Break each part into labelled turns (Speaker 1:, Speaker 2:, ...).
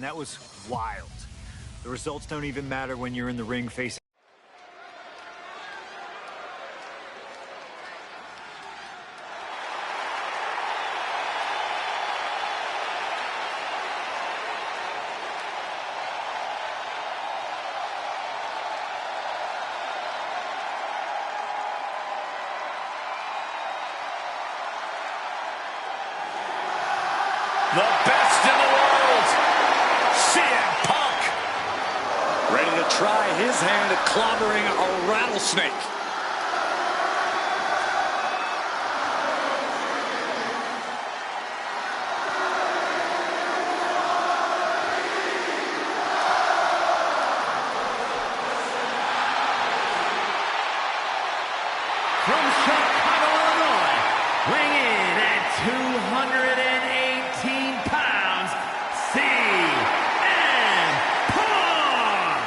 Speaker 1: That was wild. The results don't even matter when you're in the ring facing.
Speaker 2: The best in the world, CM Punk.
Speaker 3: Ready to try his hand at clobbering a rattlesnake.
Speaker 4: From Chicago, Illinois, weighing in at 218 pounds, CM Punk!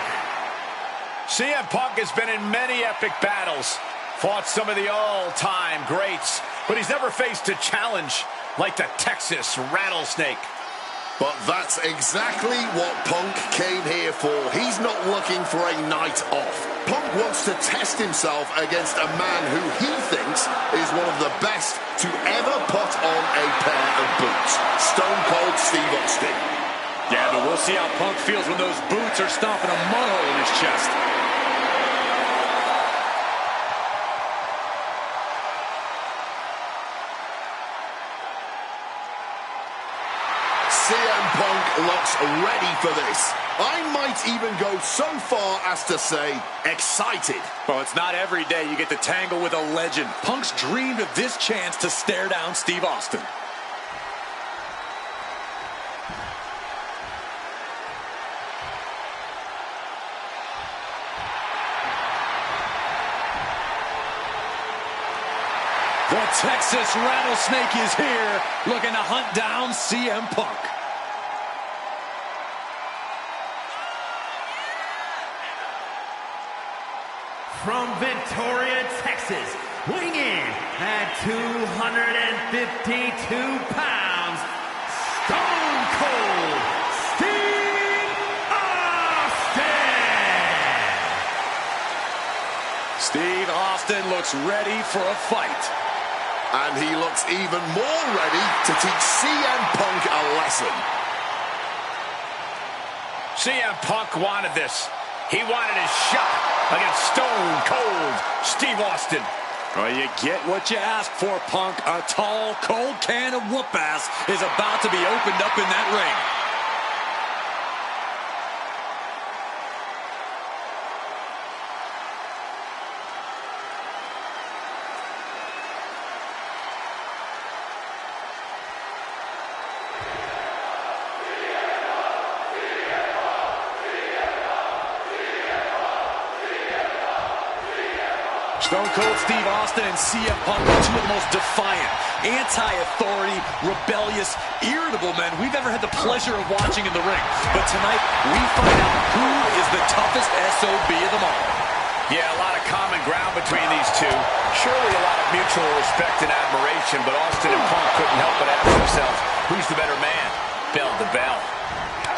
Speaker 2: CM Punk has been in many epic battles, fought some of the all-time greats, but he's never faced a challenge like the Texas Rattlesnake.
Speaker 5: But that's exactly what Punk came here for. He's not looking for a night off. Punk wants to test himself against a man who he thinks is one of the best to ever put on a pair of boots. Stone Cold Steve Austin.
Speaker 3: Yeah, but we'll see how Punk feels when those boots are stomping a mud hole in his chest.
Speaker 5: CM Punk looks ready for this. I might even go so far as to say excited.
Speaker 3: Well, it's not every day you get to tangle with a legend. Punk's dreamed of this chance to stare down Steve Austin. The Texas Rattlesnake is here, looking to hunt down CM Punk.
Speaker 4: From Victoria, Texas, weighing in at 252 pounds, Stone Cold Steve Austin!
Speaker 3: Steve Austin looks ready for a fight.
Speaker 5: And he looks even more ready to teach CM Punk a lesson.
Speaker 2: CM Punk wanted this. He wanted his shot against Stone Cold Steve Austin.
Speaker 3: Well, you get what you ask for, Punk. A tall, cold can of whoop-ass is about to be opened up in that ring. Stone Cold Steve Austin and CM Punk are two of the most defiant, anti-authority, rebellious, irritable men we've ever had the pleasure of watching in the ring. But tonight, we find out who is the toughest SOB of them all.
Speaker 2: Yeah, a lot of common ground between these two. Surely a lot of mutual respect and admiration, but Austin and Punk couldn't help but ask themselves, who's the better man? Bell to bell.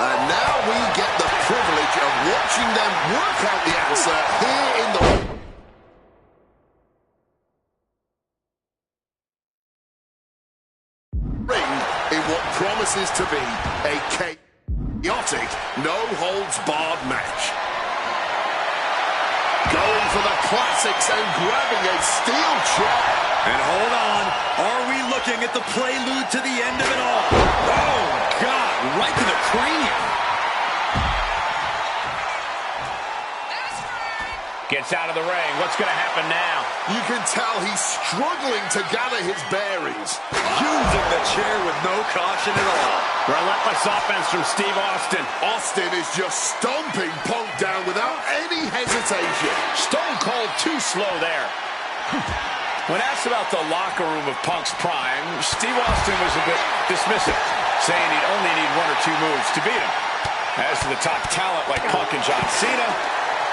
Speaker 5: And now we get the privilege of watching them work out the answer here in the promises to be a chaotic, no-holds-barred match. Going for the classics and grabbing a steel chair.
Speaker 3: And hold on, are we looking at the prelude to the end of it all? Oh, God, right to the cranium.
Speaker 2: Gets out of the ring. What's going to happen now?
Speaker 5: You can tell he's struggling to gather his bearings.
Speaker 3: Using the chair with no caution at all.
Speaker 2: Relentless offense from Steve Austin.
Speaker 5: Austin is just stomping Punk down without any hesitation.
Speaker 2: Stone Cold too slow there. When asked about the locker room of Punk's prime, Steve Austin was a bit dismissive, saying he'd only need one or two moves to beat him. As for the top talent like Punk and John Cena,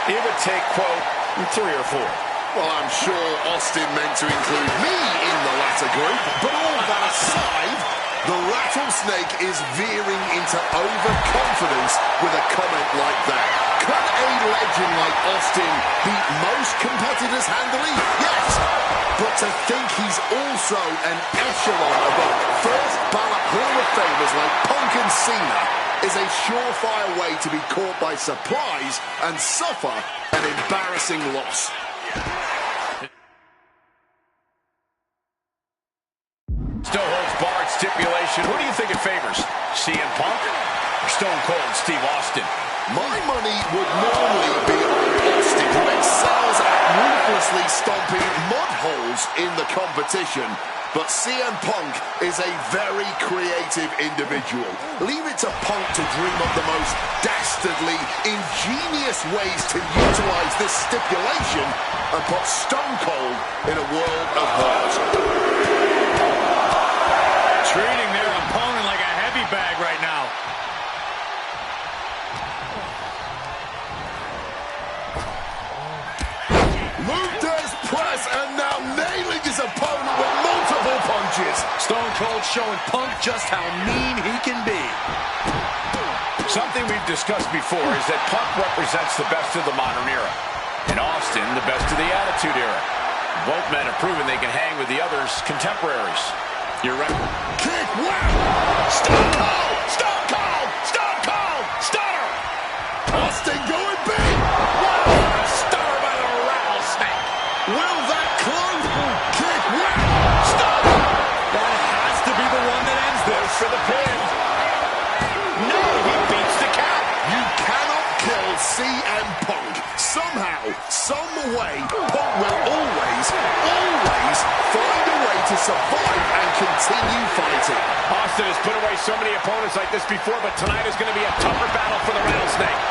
Speaker 2: it would take, quote, 3 or 4.
Speaker 5: Well, I'm sure Austin meant to include me in the latter group, but all that aside, The Rattlesnake is veering into overconfidence with a comment like that. Can a legend like Austin beat most competitors handily? Yes. But to think he's also an echelon above first ballot Hall of Famers like Punk and Cena is a surefire way to be caught by surprise and suffer an embarrassing loss.
Speaker 2: Still holds barred stipulation. Who do you think it favors? CM Punk or Stone Cold Steve Austin?
Speaker 5: My money would normally be on Austin, who excels at ruthlessly stomping mud holes in the competition. But CM Punk is a very creative individual. Leave it to Punk to dream up the most dastardly, ingenious ways to utilize this stipulation and put Stone Cold in a world of hurt.
Speaker 4: Treating their opponent like a heavy bag right now.
Speaker 5: Luther's press and now nailing his opponent with multiple punches.
Speaker 3: Stone Cold showing Punk just how mean he can be.
Speaker 2: Something we've discussed before is that Punk represents the best of the modern era, and Austin the best of the Attitude Era. Both men have proven they can hang with the others' contemporaries.
Speaker 3: You're right.
Speaker 5: Kick, wow! Stone Cold! Stone Cold! Stone Cold! Stunner! Austin going big! Wow! A stunner by the Rattlesnake! Will that close? Kick, wow! Stunner!
Speaker 3: That has to be the one that ends this.
Speaker 2: For the pin. No, he beats the count.
Speaker 5: You cannot kill CM Punk. Somehow, some way, Punk will always find a way to survive and continue fighting.
Speaker 2: Austin has put away so many opponents like this before, but tonight is going to be a tougher battle for the Rattlesnake.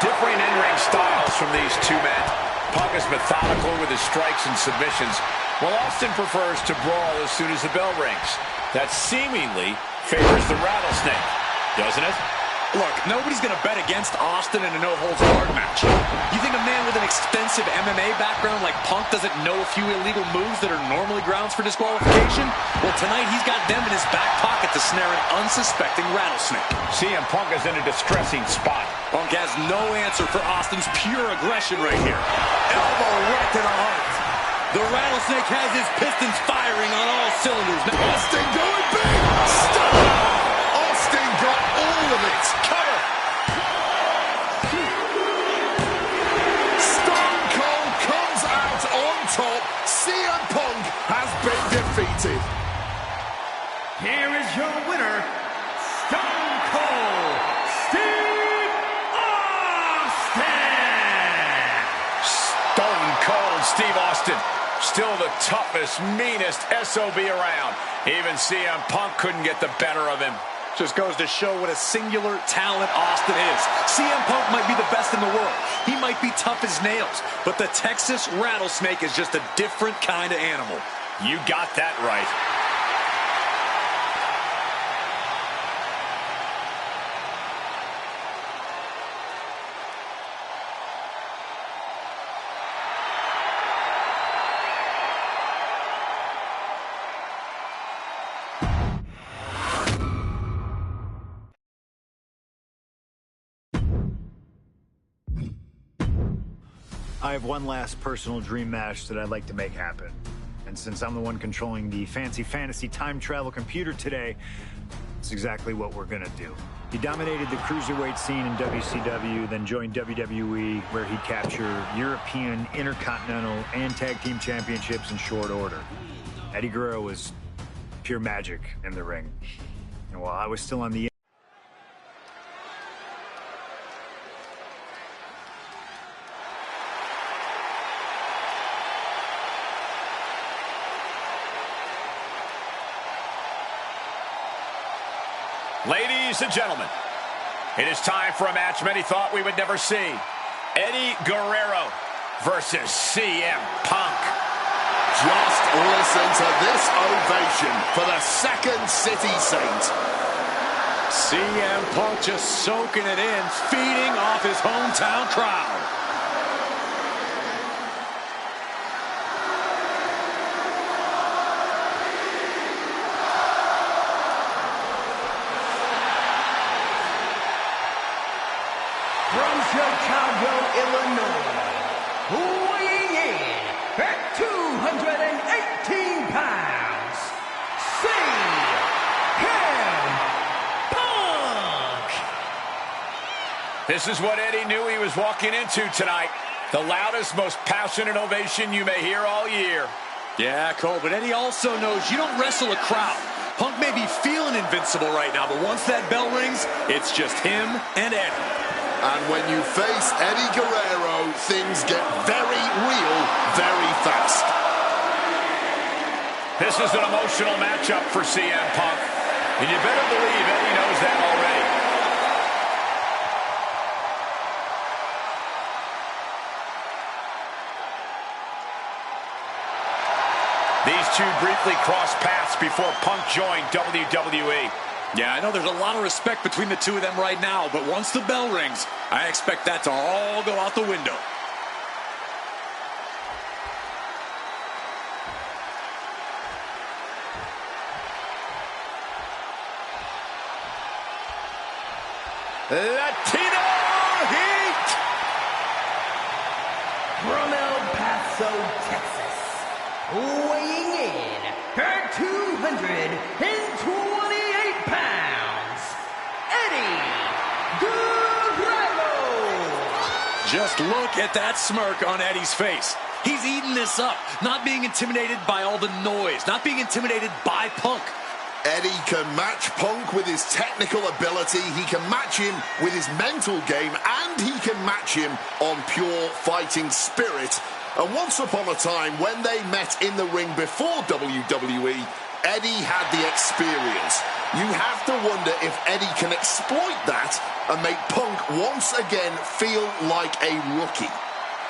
Speaker 2: Differing in-ring styles from these two men. Punk is methodical with his strikes and submissions, while Austin prefers to brawl as soon as the bell rings. That seemingly favors the Rattlesnake, doesn't it?
Speaker 3: Look, nobody's going to bet against Austin in a no-holds-barred match. You think a man with an extensive MMA background like Punk doesn't know a few illegal moves that are normally grounds for disqualification? Well, tonight he's got them in his back pocket to snare an unsuspecting Rattlesnake.
Speaker 2: CM Punk is in a distressing spot.
Speaker 3: Punk has no answer for Austin's pure aggression right here. Elbow right to the heart. The Rattlesnake has his pistons firing on all cylinders.
Speaker 5: Austin going big! Stop! Austin got all of it.
Speaker 2: Cover!
Speaker 5: Stone Cold comes out on top. CM Punk has been defeated.
Speaker 4: Here is your winner, Stone Cold Steve Austin!
Speaker 2: Stone Cold Steve Austin. Still the toughest, meanest SOB around. Even CM Punk couldn't get the better of him.
Speaker 3: Just goes to show what a singular talent Austin is. CM Punk might be the best in the world. He might be tough as nails. But the Texas Rattlesnake is just a different kind of animal.
Speaker 2: You got that right.
Speaker 1: I have one last personal dream match that I'd like to make happen. And since I'm the one controlling the fancy fantasy time travel computer today, it's exactly what we're gonna do. He dominated the cruiserweight scene in WCW, then joined WWE, where he'd capture European, Intercontinental, and Tag Team Championships in short order. Eddie Guerrero was pure magic in the ring. And while I was still on the
Speaker 2: Ladies and gentlemen, it is time for a match many thought we would never see. Eddie Guerrero versus CM Punk.
Speaker 5: Just listen to this ovation for the Second City Saint.
Speaker 3: CM Punk just soaking it in, feeding off his hometown crowd.
Speaker 4: From Chicago, Illinois, weighing in at 218 pounds, CM Punk!
Speaker 2: This is what Eddie knew he was walking into tonight. The loudest, most passionate ovation you may hear all year.
Speaker 3: Yeah, Cole, but Eddie also knows you don't wrestle a crowd. Punk may be feeling invincible right now, but once that bell rings, it's just him and Eddie.
Speaker 5: And when you face Eddie Guerrero, things get very real very fast.
Speaker 2: This is an emotional matchup for CM Punk, and you better believe Eddie knows that already. These two briefly crossed paths before Punk joined WWE.
Speaker 3: Yeah, I know there's a lot of respect between the two of them right now, but once the bell rings, I expect that to all go out the window.
Speaker 2: Latino Heat!
Speaker 4: From El Paso, Texas, weighing in at 228 pounds, Eddie Guerrero!
Speaker 3: Just look at that smirk on Eddie's face. He's eating this up, not being intimidated by all the noise, not being intimidated by Punk.
Speaker 5: Eddie can match Punk with his technical ability, he can match him with his mental game, and he can match him on pure fighting spirit. And once upon a time, when they met in the ring before WWE, Eddie had the experience. You have to wonder if Eddie can exploit that and make Punk once again feel like a rookie.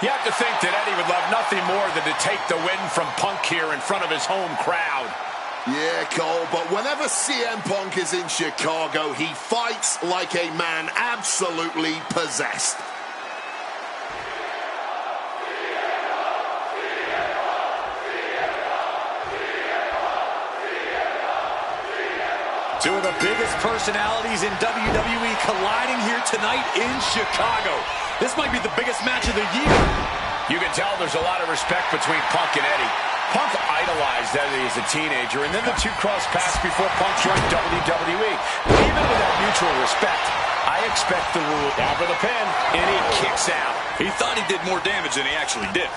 Speaker 2: You have to think that Eddie would love nothing more than to take the win from Punk here in front of his home crowd.
Speaker 5: Yeah, Cole, but whenever CM Punk is in Chicago, he fights like a man absolutely possessed.
Speaker 3: Two of the biggest personalities in WWE colliding here tonight in Chicago. This might be the biggest match of the year.
Speaker 2: You can tell there's a lot of respect between Punk and Eddie. Punk idolized Eddie as a teenager, and then the two crossed paths before Punk joined WWE. Even with that mutual respect, I expect the rule. Down for the pin, and he kicks out.
Speaker 3: He thought he did more damage than he actually did.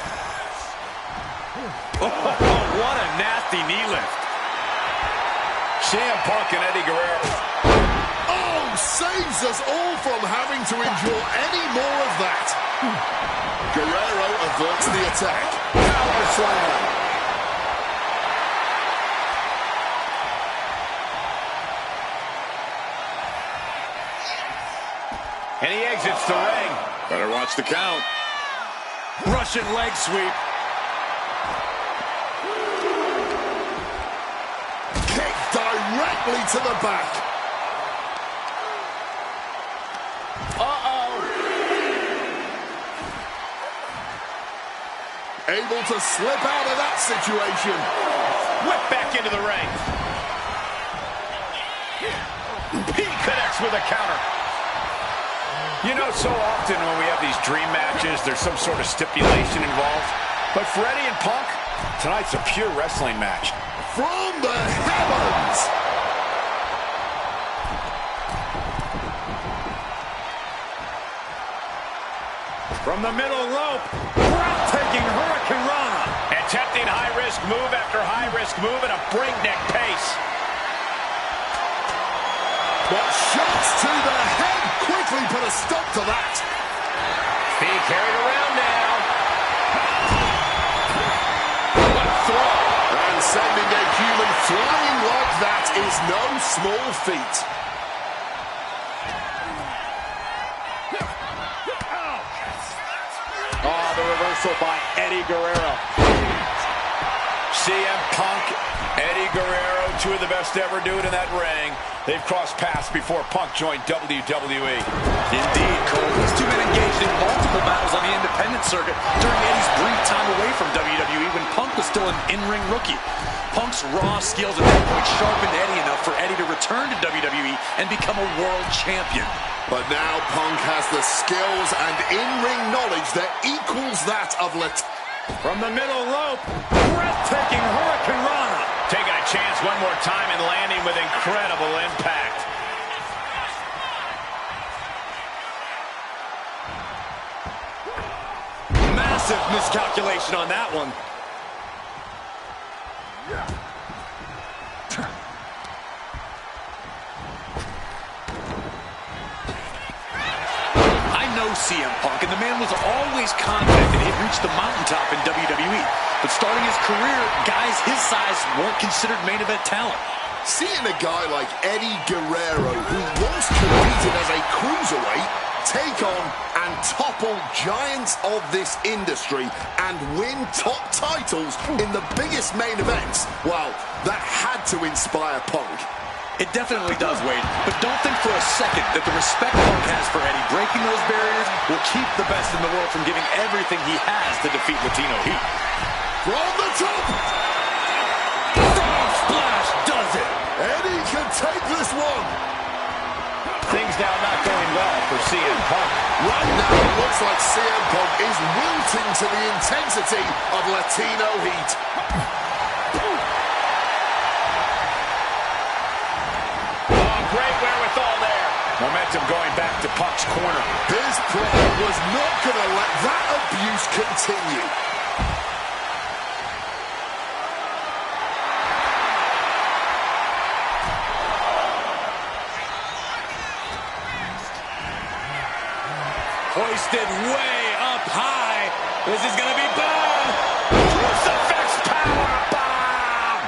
Speaker 2: Oh, what a nasty knee lift. CM Punk and Eddie Guerrero.
Speaker 5: Oh, saves us all from having to endure any more of that. Guerrero averts the attack. Power slam.
Speaker 2: And he exits the ring.
Speaker 3: Better watch the count. Russian leg sweep.
Speaker 5: Kick directly to the back.
Speaker 2: Uh-oh.
Speaker 5: Able to slip out of that situation.
Speaker 2: Whip back into the ring. He connects with a counter. You know, so often when we have these dream matches, there's some sort of stipulation involved. But for Eddie and Punk, tonight's a pure wrestling match.
Speaker 5: From the heavens!
Speaker 2: From the middle rope, breathtaking Hurricane Rana. Attempting high-risk move after high-risk move at a breakneck pace.
Speaker 5: But shots to the head quickly put a stop to that.
Speaker 2: Being carried around now. What a throw.
Speaker 5: And sending a human flying like that is no small feat.
Speaker 2: Oh, the reversal by Eddie Guerrero. CM Punk, Eddie Guerrero, two of the best to ever do it in that ring. They've crossed paths before Punk joined WWE.
Speaker 3: Indeed, Cole. These two men engaged in multiple battles on the independent circuit during Eddie's brief time away from WWE when Punk was still an in-ring rookie. Punk's raw skills at that point sharpened Eddie enough for Eddie to return to WWE and become a world champion.
Speaker 5: But now Punk has the skills and in-ring knowledge that equals that of
Speaker 2: From the middle rope, breathtaking Hurricane Rana. Taking a chance one more time and landing with incredible impact.
Speaker 3: Massive miscalculation on that one. CM Punk, and the man was always confident that he'd reach the mountaintop in WWE. But starting his career, guys his size weren't considered main event talent.
Speaker 5: Seeing a guy like Eddie Guerrero, who once competed as a cruiserweight, take on and topple giants of this industry and win top titles in the biggest main events, well, that had to inspire Punk.
Speaker 3: It definitely does, Wade. But don't think for a second that the respect Punk has for Eddie breaking those barriers will keep the best in the world from giving everything he has to defeat Latino Heat.
Speaker 5: From the top!
Speaker 3: Frog splash does it!
Speaker 5: Eddie can take this one!
Speaker 2: Things now not going well for CM Punk.
Speaker 5: Right now, it looks like CM Punk is wilting to the intensity of Latino Heat.
Speaker 2: Great wherewithal there. Momentum going back to Punk's corner.
Speaker 5: His pride was not going to let that abuse continue.
Speaker 3: Hoisted way up high. This is going to be bad. Crucifix power bomb.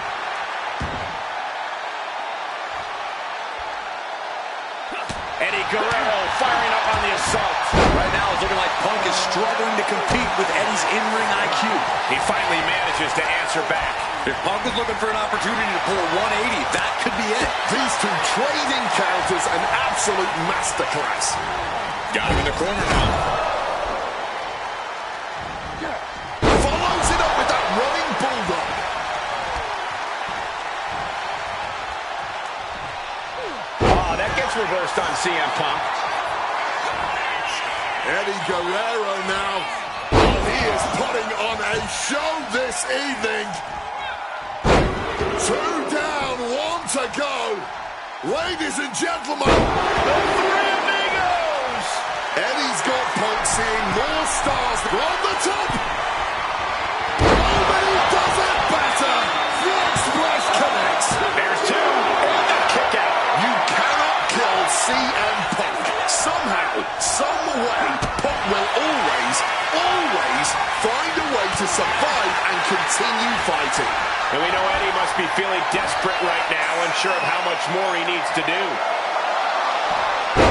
Speaker 2: Eddie Guerrero firing up on the assault.
Speaker 3: Right now it's looking like Punk is struggling to compete with Eddie's in-ring IQ.
Speaker 2: He finally manages to answer back.
Speaker 3: If Punk was looking for an opportunity to pull a 180, that could be it.
Speaker 5: These two trading counters, an absolute masterclass.
Speaker 2: Got him in the corner now.
Speaker 5: Follows it up with that running bulldog.
Speaker 2: Oh, that gets reversed on CM Punk.
Speaker 5: Eddie Guerrero now. Oh, he is putting on a show this evening. 2 down, 1 to go. Ladies and gentlemen,
Speaker 2: The Three Amigos!
Speaker 5: Eddie's got Punk seeing more stars from the top. Nobody does it better. Frog splash connects.
Speaker 2: There's 2. And the kick out.
Speaker 5: You cannot kill CM Punk. Somehow, some way, Punk will always find a way to survive and continue fighting.
Speaker 2: And we know Eddie must be feeling desperate right now, unsure of how much more he needs to do.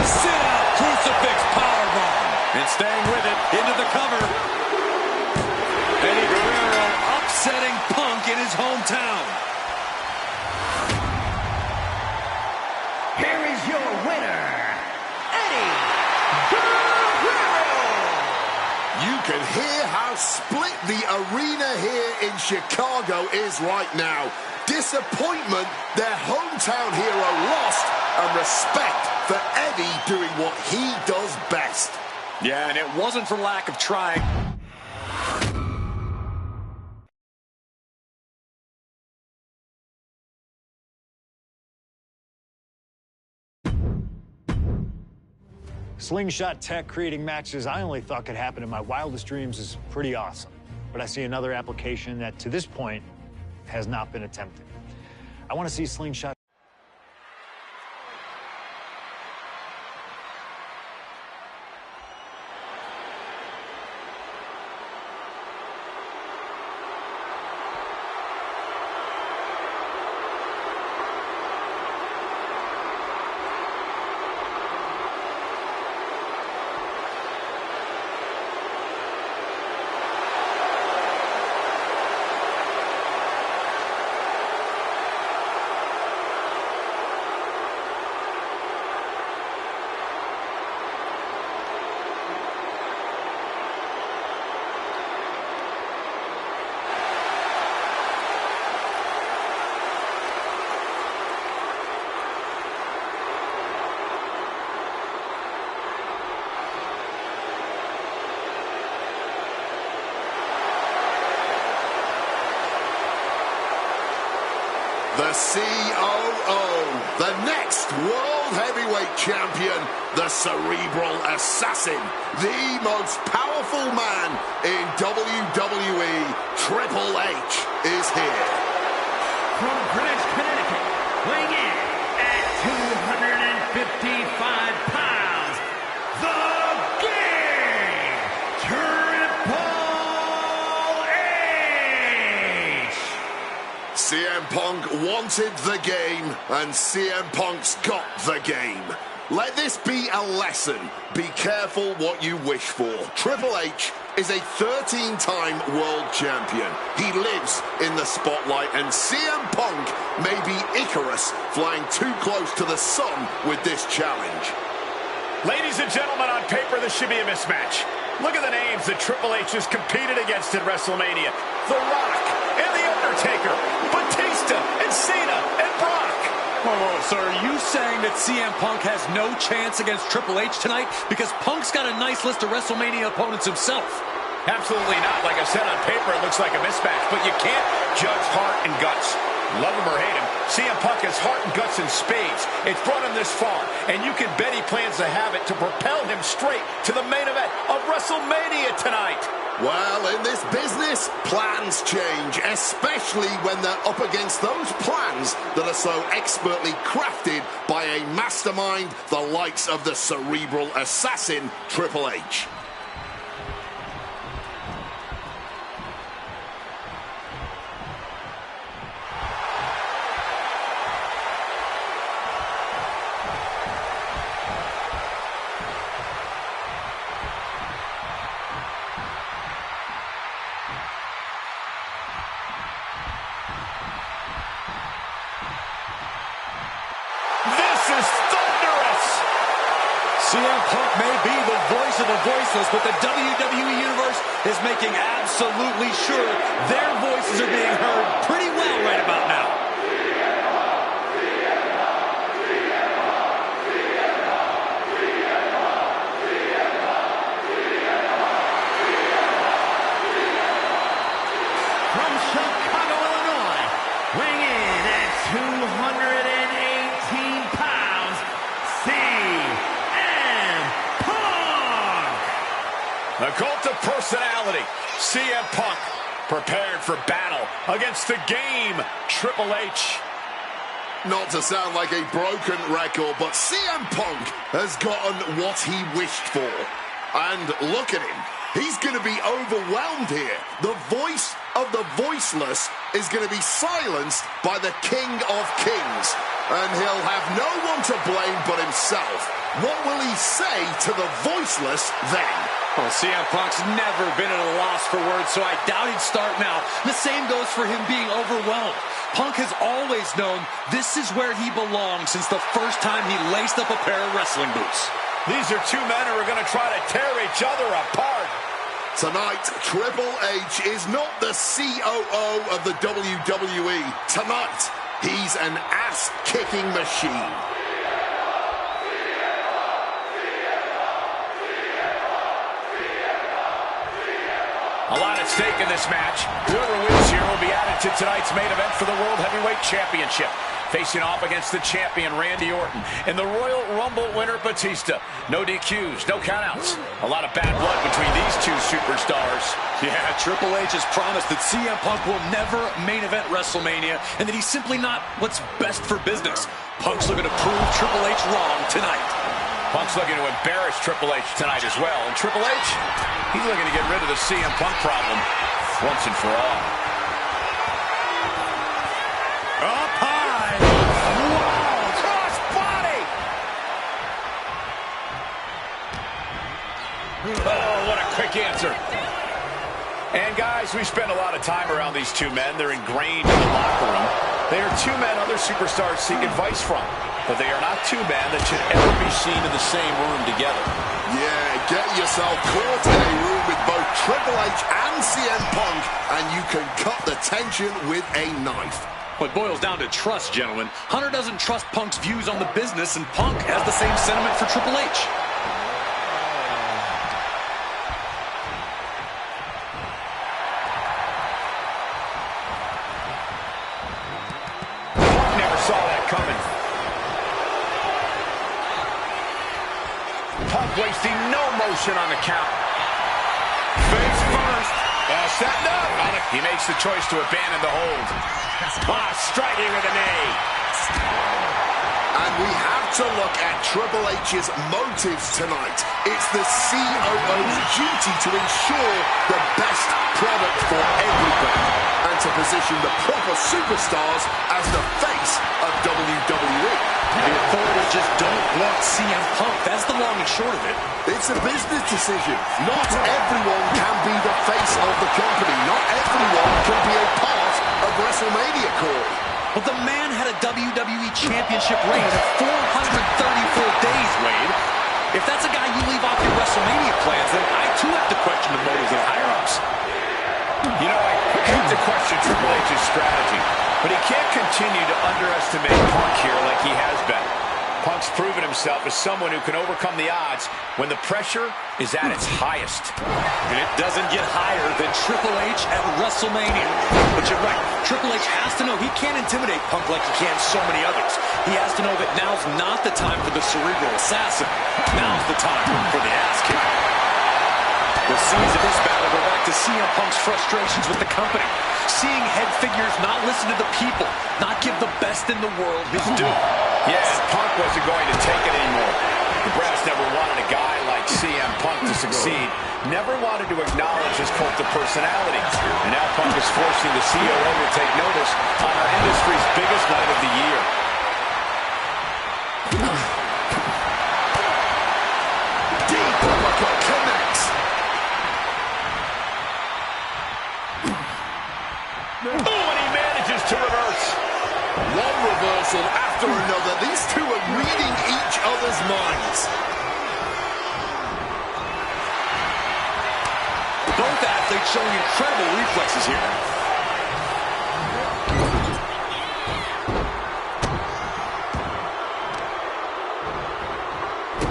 Speaker 3: Sit out, crucifix powerbomb. And staying with it, into the cover. Eddie Guerrero upsetting Punk in his hometown.
Speaker 4: Here is your winner, Eddie Guerrero.
Speaker 5: You can hear how split the arena here in Chicago is right now. Disappointment, their hometown hero lost, and respect for Eddie doing what he does best.
Speaker 3: Yeah, and it wasn't for lack of trying.
Speaker 1: Slingshot tech creating matches I only thought could happen in my wildest dreams is pretty awesome. But I see another application that, to this point, has not been attempted. I want to see Slingshot.
Speaker 5: The COO, the next World Heavyweight Champion, the Cerebral Assassin, the most powerful man in WWE, Triple H, is here.
Speaker 4: From Greenwich, Connecticut, weighing in at 255 pounds, the King, Triple H!
Speaker 5: CM Punk wanted the game, and CM Punk's got the game. Let this be a lesson. Be careful what you wish for. Triple H is a 13-time world champion. He lives in the spotlight, and CM Punk may be Icarus flying too close to the sun with this challenge.
Speaker 2: Ladies and gentlemen, on paper, this should be a mismatch. Look at the names that Triple H has competed against at WrestleMania. The Rock and The Undertaker, Batista and Cena and Brock.
Speaker 3: Whoa, so are you saying that CM Punk has no chance against Triple H tonight? Because Punk's got a nice list of WrestleMania opponents himself.
Speaker 2: Absolutely not. Like I said, on paper, it looks like a mismatch, but you can't judge heart and guts. Love him or hate him, CM Punk has heart and guts in spades. It's brought him this far, and you can bet he plans to have it to propel him straight to the main event of WrestleMania tonight.
Speaker 5: Well, in this business, plans change, especially when they're up against those plans that are so expertly crafted by a mastermind the likes of the Cerebral Assassin, Triple H.
Speaker 3: CM Punk may be the voice of the voiceless, but the WWE Universe is making absolutely sure their voices are being heard pretty well right about now.
Speaker 4: From Chicago, Illinois, weighing in at 218 pounds, CM Punk!
Speaker 2: The cult of personality, CM Punk, prepared for battle against the game, Triple H.
Speaker 5: Not to sound like a broken record, but CM Punk has gotten what he wished for. And look at him. He's going to be overwhelmed here. The voice of the voiceless is going to be silenced by the King of Kings. And he'll have no one to blame but himself. What will he say to the voiceless then?
Speaker 3: Well, CM Punk's never been at a loss for words, so I doubt he'd start now. The same goes for him being overwhelmed. Punk has always known this is where he belongs since the first time he laced up a pair of wrestling boots.
Speaker 2: These are two men who are going to try to tear each other apart.
Speaker 5: Tonight, Triple H is not the COO of the WWE. Tonight, he's an ass-kicking machine.
Speaker 2: A lot at stake in this match. Whoever wins here will be added to tonight's main event for the World Heavyweight Championship. Facing off against the champion, Randy Orton, and the Royal Rumble winner, Batista. No DQs, no countouts. A lot of bad blood between these two superstars.
Speaker 3: Yeah, Triple H has promised that CM Punk will never main event WrestleMania, and that he's simply not what's best for business. Punk's looking to prove Triple H wrong tonight.
Speaker 2: Punk's looking to embarrass Triple H tonight as well. And Triple H, he's looking to get rid of the CM Punk problem once and for all.
Speaker 4: Up high.
Speaker 2: Whoa, cross body. Oh, what a quick answer. And guys, we spend a lot of time around these two men. They're ingrained in the locker room. They are two men other superstars seek advice from. But they are not two men that should ever be seen in the same room together.
Speaker 5: Yeah, get yourself caught in a room with both Triple H and CM Punk, and you can cut the tension with a knife.
Speaker 3: Well, it boils down to trust, gentlemen. Hunter doesn't trust Punk's views on the business, and Punk has the same sentiment for Triple H.
Speaker 2: Punk wasting no motion on the count. Face first. Setting up. He makes the choice to abandon the hold. Striking with a knee.
Speaker 5: And we have to look at Triple H's motives tonight. It's the COO's duty to ensure the best product for everybody and to position the proper superstars as the face of WWE.
Speaker 3: The authorities just don't want CM Punk. That's the long and short of it.
Speaker 5: It's a business decision. Not everyone can be the face of the company. Not everyone can be a part of WrestleMania, Corey.
Speaker 3: But the man had a WWE Championship reign of 434 days, Wade. If that's a guy you leave off your WrestleMania plans, then I too have to question the motives of higher-ups.
Speaker 2: You know, I hate to question Triple H's strategy, but he can't continue to underestimate Punk here like he has been. Punk's proven himself as someone who can overcome the odds when the pressure is at its highest.
Speaker 3: And it doesn't get higher than Triple H at WrestleMania. But you're right, Triple H has to know he can't intimidate Punk like he can so many others. He has to know that now's not the time for the cerebral assassin. Now's the time for the ass kick. The scenes of this battle go back to CM Punk's frustrations with the company. Seeing head figures not listen to the people, not give the best in the world his due.
Speaker 2: Yeah, Punk wasn't going to take it anymore. The brass never wanted a guy like CM Punk to succeed, never wanted to acknowledge his cult of personality. And now Punk is forcing the COO to take notice on our industry's biggest night of the year.
Speaker 5: Deep uppercut connects.
Speaker 2: Oh, and he manages to reverse.
Speaker 5: One reversal after another. These two are reading each other's minds.
Speaker 3: Both athletes showing incredible reflexes here.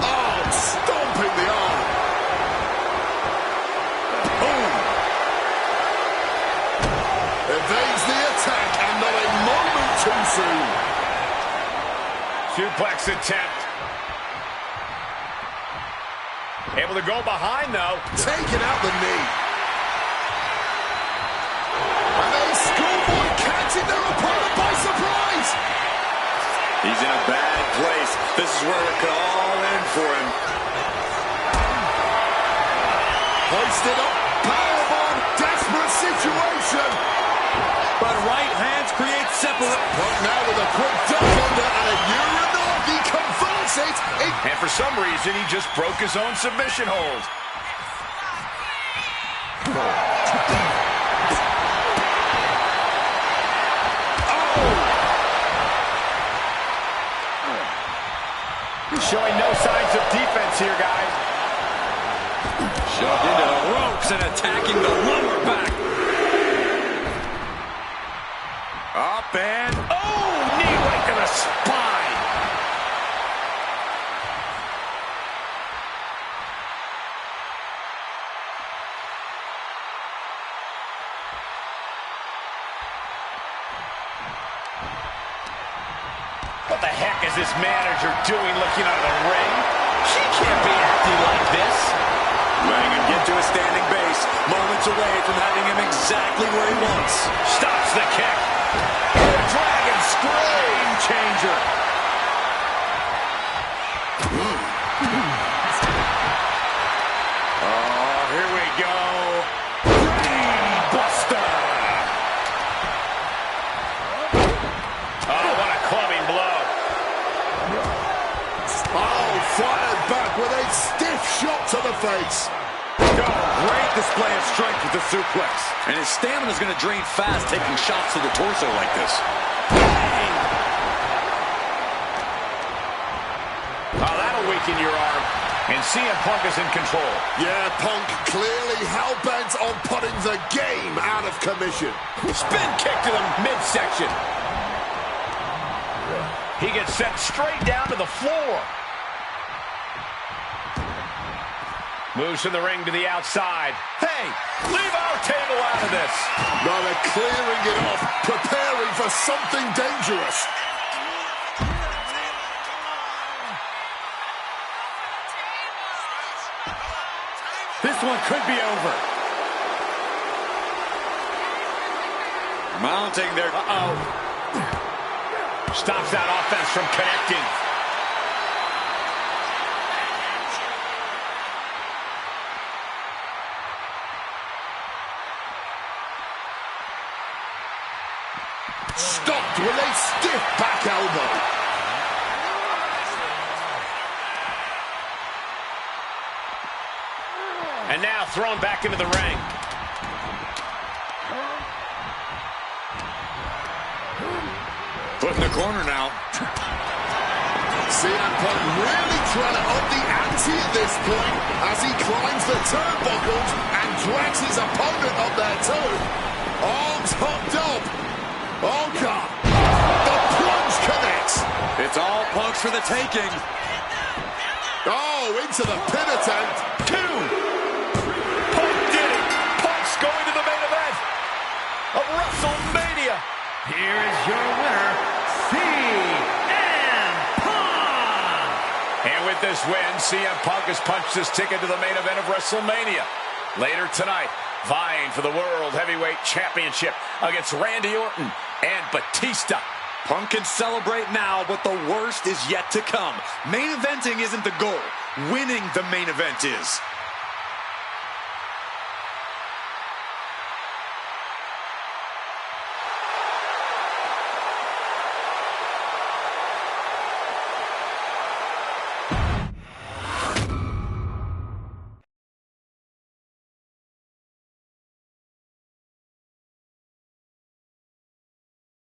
Speaker 5: Oh, stomping the arm.
Speaker 3: Boom!
Speaker 5: Evades the attack and not a moment too soon.
Speaker 2: Suplex attempt. Able to go behind, though.
Speaker 5: Taking out the knee. And a schoolboy catching their opponent by surprise.
Speaker 3: He's in a bad place. This is where it could all end for him.
Speaker 5: Hoisted up, powerbomb, desperate situation.
Speaker 3: But right hands create separate.
Speaker 5: Punk now with a quick duck under and a Uranage. He converts it.
Speaker 2: And for some reason, he just broke his own submission hold. He's showing no signs of defense here, guys.
Speaker 3: Shoved into the ropes and attacking the lower back. Up and... oh! Knee right to the spine.
Speaker 2: What the heck is this manager doing looking out of the ring? She can't be acting like this.
Speaker 3: Letting him get to a standing base. Moments away from having him exactly where he wants.
Speaker 2: Stops the kick. The Dragon Scream Changer.
Speaker 3: Oh, here we go. Brain Buster.
Speaker 2: Oh, what a clubbing blow.
Speaker 5: Oh, fired back with a stiff shot to the face.
Speaker 3: Oh, great display of strength with the suplex. And his stamina is going to drain fast taking shots to the torso like this. Bang!
Speaker 2: Oh, that'll weaken your arm. And CM Punk is in control.
Speaker 5: Yeah, Punk clearly hell-bent on putting the game out of commission.
Speaker 2: Spin kick to the midsection. He gets sent straight down to the floor. Moves from the ring to the outside. Hey, leave our table out of this.
Speaker 5: Now they're clearing it off, preparing for something dangerous.
Speaker 2: This one could be over.
Speaker 3: Mounting their...
Speaker 2: Stops that offense from connecting.
Speaker 5: Stopped with a stiff back elbow.
Speaker 2: And now thrown back into the ring.
Speaker 3: Put in the corner now.
Speaker 5: CM Punk really trying to up the ante at this point as he climbs the turnbuckles and drags his opponent up there too. Arms hooked up. Oh, God. The plunge connects.
Speaker 3: It's all Punk's for the taking.
Speaker 5: Oh, into the pin attempt.
Speaker 2: 2. Punk did it. Punk's going to the main event of WrestleMania.
Speaker 4: Here is your winner, CM Punk!
Speaker 2: And with this win, CM Punk has punched his ticket to the main event of WrestleMania. Later tonight, vying for the World Heavyweight Championship against Randy Orton and Batista.
Speaker 3: Punk can celebrate now, but the worst is yet to come. Main eventing isn't the goal. Winning the main event is.